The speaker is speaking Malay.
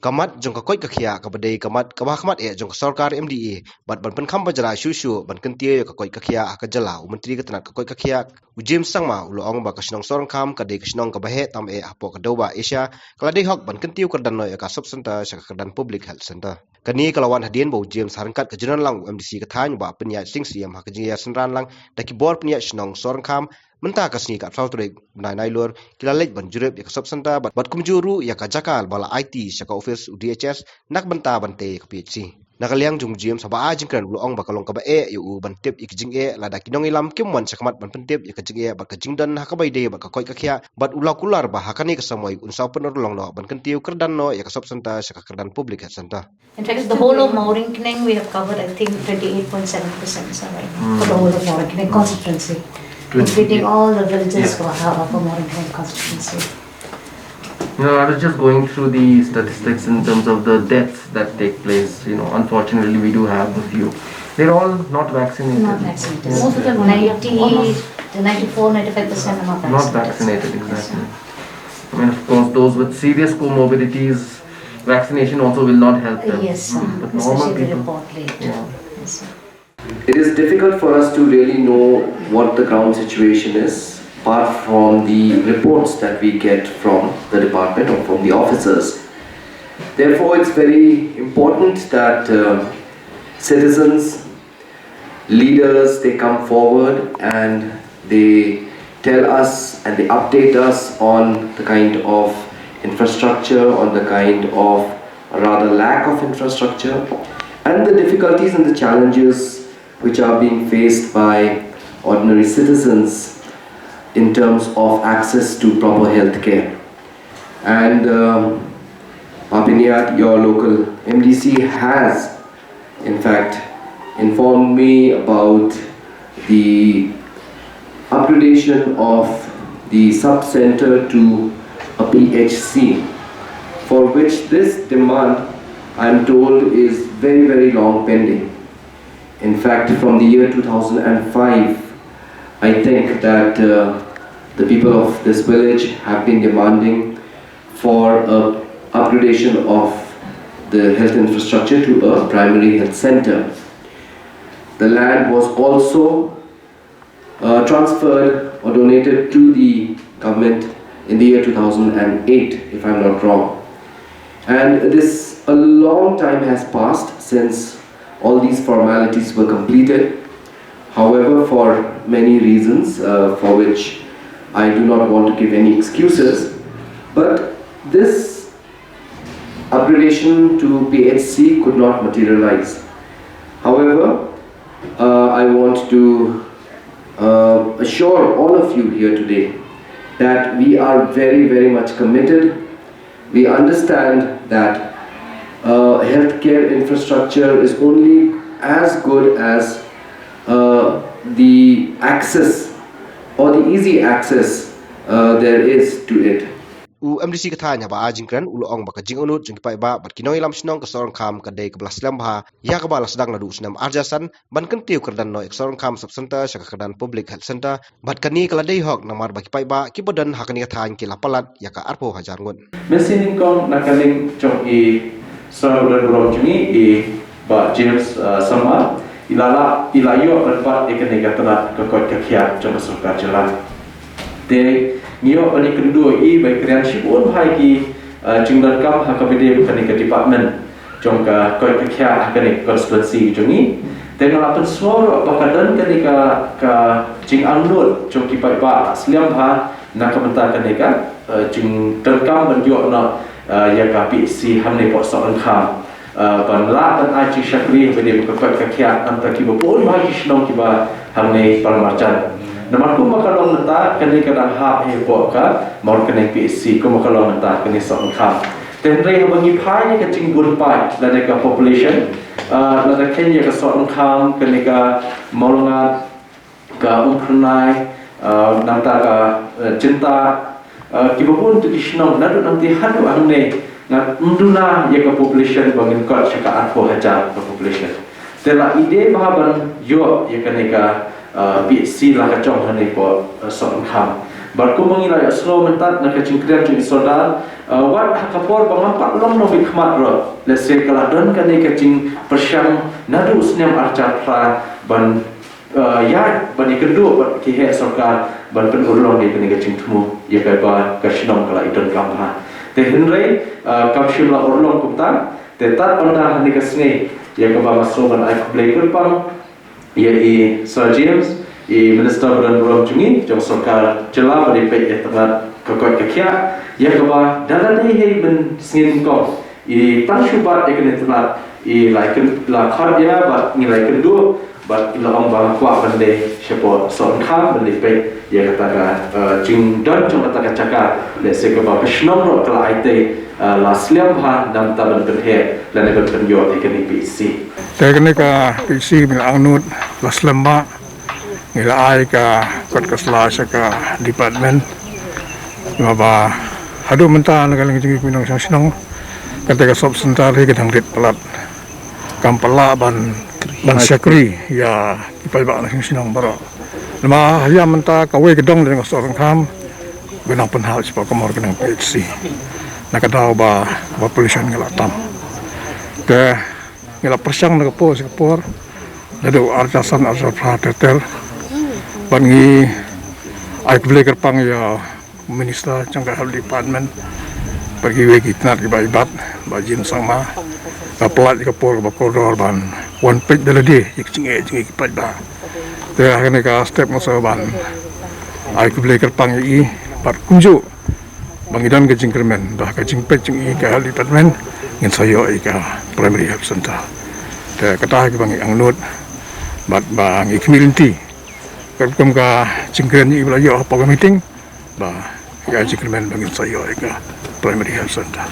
kamat jong ka koi ka khia ka badai kamat ka ba kamat jong sarkar MDA bat ban pen kham bajara shu ban kentie ka koi ka khia ka jala menteri ka tanat ka koi ka khia James sangma ulo ong ba ka shnong Sohryngkham ka dei ka shnong ka bahe tam hapo ka dewbah Asia kala dei hok ban kentiu ka dan no ka sub center sa ka dan public health center kani kalawan hadien bo James harangkat ka jenan lang MDC ka than ba penya sing siam ha ka jia senran lang da ki bor penya shnong Sohryngkham menta ka sni ka flautre nai lor kila lej ban jurep ya ka sub center bat kumjuru ya ka jakal bala IT sa ka office DHS nak banta bante ka PHC nakaliang jung James ba ajing kan ulo ong ba kalong ka ba yu ban tip ikjing la da kinong ilam kimwan sakmat ban pentip ya ka jing ba ka jingdan ha ka bai de ba ka koi ka khia bat ula kular ba hakani ka samoi unsa penor long no ban kentiu kerdan no ya ka sub center sa ka kerdan public health center. In fact, the whole of Sohryngkham we have covered, I think, 28.7%, right? For the whole of Sohryngkham constituency. Completing all the villages for Sohryngkham constituency. I was just going through the statistics in terms of the deaths that take place. Unfortunately, we do have a few. They're all not vaccinated. Not vaccinated. Most of them, 94, 95% are not vaccinated. Not vaccinated, exactly. I mean, of course, those with serious comorbidities, vaccination also will not help them. Yes, but normal especially people. report late. Yeah. Yes, It is difficult for us to really know what the ground situation is, apart from the reports that we get from the department or from the officers. Therefore, it's very important that citizens, leaders, they come forward and they tell us and they update us on the kind of infrastructure, on the kind of rather lack of infrastructure, and the difficulties and the challenges which are being faced by ordinary citizens in terms of access to proper health care. And Papiniat, your local MDC, has in fact informed me about the upgradation of the sub-center to a PHC, for which this demand, I am told, is very, very long pending. In fact, from the year 2005, I think that the people of this village have been demanding for a upgradation of the health infrastructure to a primary health center. The land was also transferred or donated to the government in the year 2008, if I'm not wrong. And a long time has passed since all these formalities were completed. However, for many reasons, for which I do not want to give any excuses, but this upgradation to PHC could not materialize. However, I want to assure all of you here today that we are very, very much committed. We understand that healthcare infrastructure is only as good as the access or the easy access there is to it. MDC ka thanya ba ajingkran ulo ong ba ka jing unut jing pai ba bat kinoi lam shnong ka Sohryngkham ka dei ka blas lam ba ya ka ba las dang na du snam arjasan ban kan tiu kerdan no Sohryngkham sub center sa ka kerdan public health center bat kani kala dei hok namar ba ki pai ba ki bodan hakani ka than ki lapalat ya ka arpo hajar ngun mesin kong nakaling chong saudara guru jungi ba James sama ilayo berbat ikan negatana kekot kekiat coba surga jalan de nio pani kedua baik kreatif pun hai ki jingdan kam hakabede bukan ke department jongka koi kekiat hakane konstituensi jungi dengan lapan suara bakadan kenika ka jing anut jong ki pai ba seliam ha nak kementar kenika jing terkam benjuk na ya ka PHC hamne pot Sohryngkham ban la ban aji syakri bede bukan kekiat antara kiba pun bagi shnong kiba hamne parmarjan nama ku makalong neta kini kadang hak heboh ka mau kena PHC ku makalong neta kini Sohryngkham tenrei bagi pai ni kecing gunpai lada ka population lada Kenya ka Sohryngkham kini ka maulungat ka umprunai nanta ka cinta kibapun tu kisnong nadu nanti hadu angne ngat unduna ya ka population bangin kot syaka arpo hajar ka population tela ide bahaban yo ya kini ka PHC lah kacong hani po Sohryngkham Bar ku mengilai slow mentat nak cingkrian cing sodan wat hakapor bamampak long no bikmat ro. Let's say kalau don kan ni cing persyam nadu snem arcar pra ban ya ban kedua ban kihe sarkar ban penurlong ni kan cing temu ya kai ba ka shnong kala idon kamha. Te henrei kapshim la urlong kumta te tat onda ni ka snei ya ka ba masro ban ai blaker pang ya Sir James Minister Beran Beram Jungi jong sarkar jela bari pe etrat kakot kakya ya kaba dalani hei ben singin ko tang shubat eknetlat laiken la kharya ba ni laiken do ba ila ong ba kwa bande shepo Sohryngkham bande pe ya kata jing don jong kata caka le se kaba shnong ro kala aite la sliam ha dam taban berhe la ne ben yo ekni PHC teknika PHC bin angnut la slemba nila ay ka kot kasla sa ka department ba hadu menta nagaling jingi pinong shnong ketika sob sentari kedang rit pelat kampala ban syakri ya ipai ba shnong baro lama ya menta kawe gedong dengan Sohryngkham benang penhal sipa komor kedang PHC nakadaw ba pollution ngalatam ke ngala persyang nagapo sikapor dado arjasan arja pratetel bangi ai bleker pang ya minister changka hal department pergi we kitnat ki baibat bajin sama kapelat ka por ba koridor ban one page dalade ik cinge ki pada te hakane ka step mo sa ban ai bleker pang i par kunju bangidan ke jingkermen bah ka jingpek cingi ka hal department ngin sayo ka primary health center te kata ki bangi angnut bat bang i community kum ka jingkren ni belayo apa meeting ba ya jingkren bangin sayo ka primary health center